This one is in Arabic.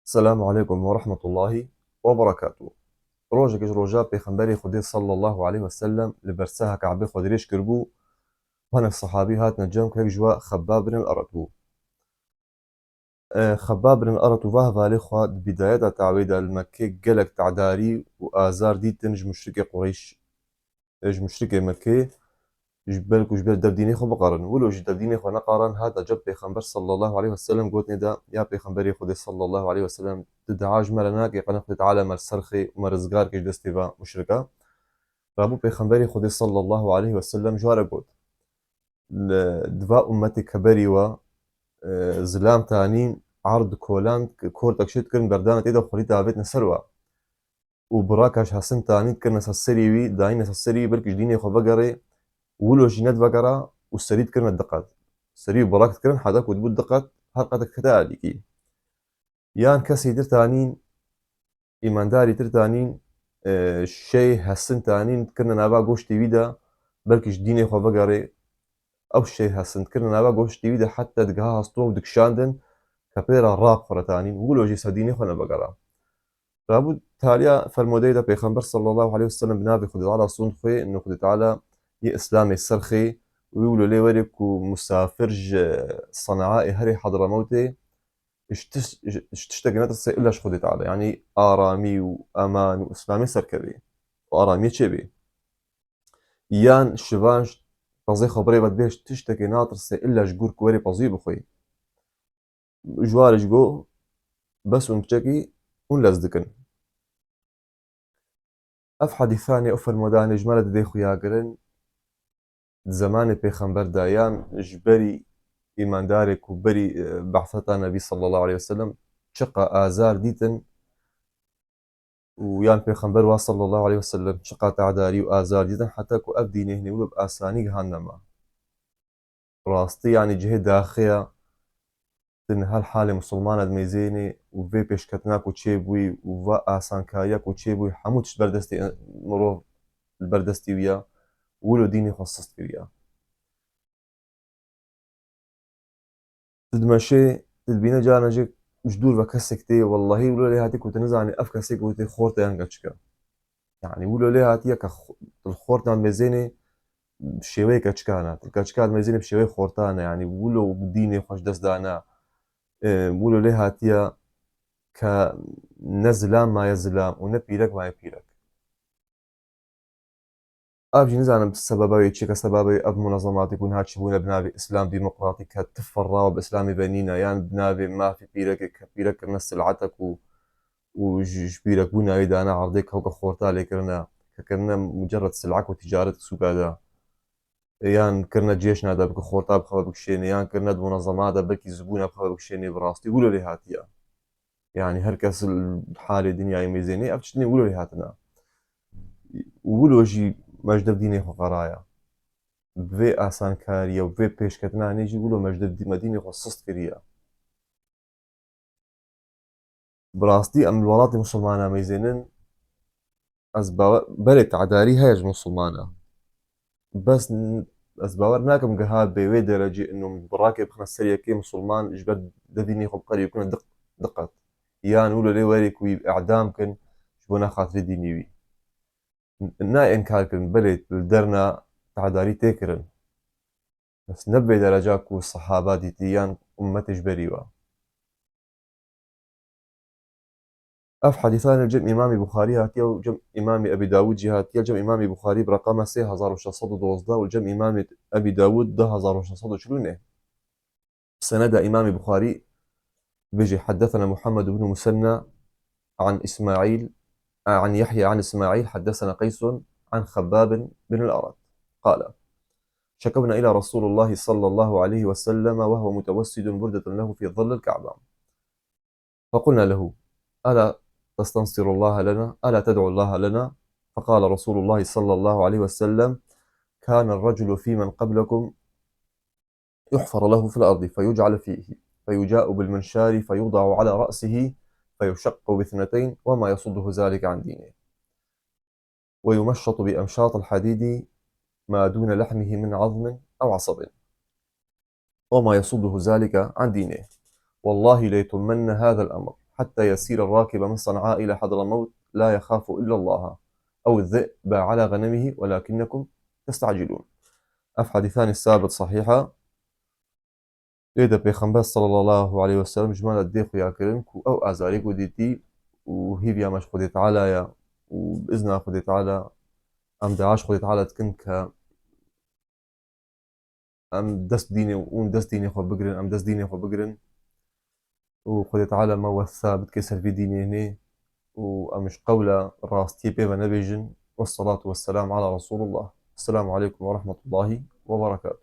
السلام عليكم ورحمة الله وبركاته. روجك روجا بيخنبري خدي صلى الله عليه وسلم لبرسها كعبي خدريش كربو. وهنا الصحابي هات نجام كيك جوا خباب بن الأرتو. خباب بن الأرتو فهذا الإخوة بداية تعويد المكي قلق تعداري وآزار دي تنج مشركي قريش. اج مشركي مكي جبالك وجبال دبديني خو بقرن ولو جد دبديني خو نقارن هذا جب بيخنبر صلى الله عليه وسلم قوتني دا يا بيخنبري خدي صلى الله عليه وسلم تدعاج ملناك يقنق تعالى مر سرخي ومرزقار كيش دستيفا مشركة رابو بيخنبري خدي صلى الله عليه وسلم جوار قوت دفاع أمتي كبري و زلام تانين عرض كولان كورتك شيت كرن بردانة إيدا وخليتها بيتنا سلوى وبراكش حسن تانين كرن سسري وي داين سسري بركش ديني خو بقري ولو جينات بقرة والسريد كرن الدقات سري براكت كرن حداك ودبو دقات حلقتك كتاليكي يان كسي در تانين إيمانداري تر تانين شي حسن تانين كرن نابا قوشتي ويدا بلكش ديني خو بقري او شي هسن كرنا نابا قوشتي ويدا حتى دقها هستو دكشاندن كبيرا راق فرتانين ولو جي سديني خو نبقرا رابو تاليا فالموديدا بيخنبر صلى الله عليه وسلم بنابي خدي تعالى صون خوي انه خدي تعالى يا اسلامي السرخي ويقولوا لي ورك ومسافرج صنعاء هري حضرموتي اشتشتاق نتسي الا خدي تعالى يعني ارامي وامان واسلامي سركبي وارامي تشبي يان شبانش بزي خبري بد بيش تشتكي ناطرسي الا جور كوري بزي بخوي جوارج جو بس ونشكي ونلزدكن اف حديثاني اف المداني جمالة دي خويا قرن زمان بيخنبر دايان جبري ايمان دارك وبري بحثتا النبي صلى الله عليه وسلم شقا آزار ديتن ويان بيخنبر صلى الله عليه وسلم شقا تعداري وآزار ديتن حتى كو أبديني هني ولو بآساني هانما راستي يعني جهة داخية تن هالحالة مسلمانة دميزيني وفي بيشكتناك وتشيبوي وفا آسانكاياك وتشيبوي حموتش بردستي مرو البردستي ويا ولو ديني خصصت ويا تدمشي تدبينا جانا جيك جدول وكسكتي والله ولو لي هاتيك وتنزعني أفكسك وتي خورتا ينقشكا يعني ولو لي هاتيك الخورتا ميزيني بشوي كاتشكانا الكاتشكاد ميزيني بشوي خورتانا يعني ولو بديني خوش دست دانا ولو لي هاتيا كنزلام ما يزلام ونبيلك ما يبيلك ابجي نزانم السبباوي تشيكا سبباوي اب منظمات يكون هاتشي بونا بنابي اسلام ديمقراطي كتفرا باسلامي بنينا يعني بنابي ما في بيلك بيلك نفس سلعتك وجبيلك بونا اذا انا عرضيك هوك خورتالي كرنا كرنا مجرد سلعك وتجارتك سوق هذا يان كرنا جيشنا دا بك خورتا بخبر بكشيني يان كرنا منظمات بكي زبونا بخبر بكشيني براستي يقولوا لي هاتيا يعني هركس الحالة دنيا يميزيني افتشني يقولوا لي هاتنا وقولوا جي مجدب ديني خو قرايا بفي ئاسانکاریە و بێ پێشکەتنانێژی بوو لە مەدینی خۆ سست کردە بڕاستی ئەم وڵاتی مسلمانە مەیزێنن ئەس بەرێک تعداری هەیەش مسلمانە بەس ئەس باوەڕ ناکەم گەها بەوێ دەرەجی ئەنم بڕاکێ بخنە سەریەکەی مسلمان ژبەر دەدینی خۆ بقەری بکەنە دقت یان و لە لێ وەرێک وی ئەعدام کن بۆ نەخاتری دینیوی نا ئێنکارکردن بەلێت دەرنا تعداری تێکردن بس نبي درجاك والصحابة ديتيان أمتش بريوة أف حديثان الجم إمام بخاري هاتيا وجم إمام أبي داود جهاتيا الجم إمام بخاري برقم 3612 والجم إمام أبي داود 10640 سند إمام بخاري بيجي حدثنا محمد بن مسنى عن إسماعيل عن يحيى عن إسماعيل حدثنا قيس عن خباب بن الأرد قال شكونا إلى رسول الله صلى الله عليه وسلم وهو متوسد بردة له في ظل الكعبة فقلنا له ألا تستنصر الله لنا ألا تدعو الله لنا فقال رسول الله صلى الله عليه وسلم كان الرجل في من قبلكم يحفر له في الأرض فيجعل فيه فيجاء بالمنشار فيوضع على رأسه فيشق باثنتين وما يصده ذلك عن دينه ويمشط بأمشاط الحديد ما دون لحمه من عظم أو عصب وما يصده ذلك عن دينه والله ليتمن هذا الأمر حتى يسير الراكب من صنعاء إلى حضرموت لا يخاف إلا الله، أو الذئب على غنمه ولكنكم تستعجلون. أف حديثان السابق صحيحة إذا بيخنبر صلى الله عليه وسلم جمال الديخ يا كرنك أو أزاريك وديتي وهي بيا مش خدي تعالى يا وبإذن خدي تعالى أم دعاش خدي تعالى تكنك أم دست ديني وأم دست ديني خو بقرن أم دست ديني خو بقرن وخدي تعالى ما وثا بتكسر في ديني هنا وأمش قولة راستي بيما نبيجن. والصلاة والسلام على رسول الله. السلام عليكم ورحمة الله وبركاته.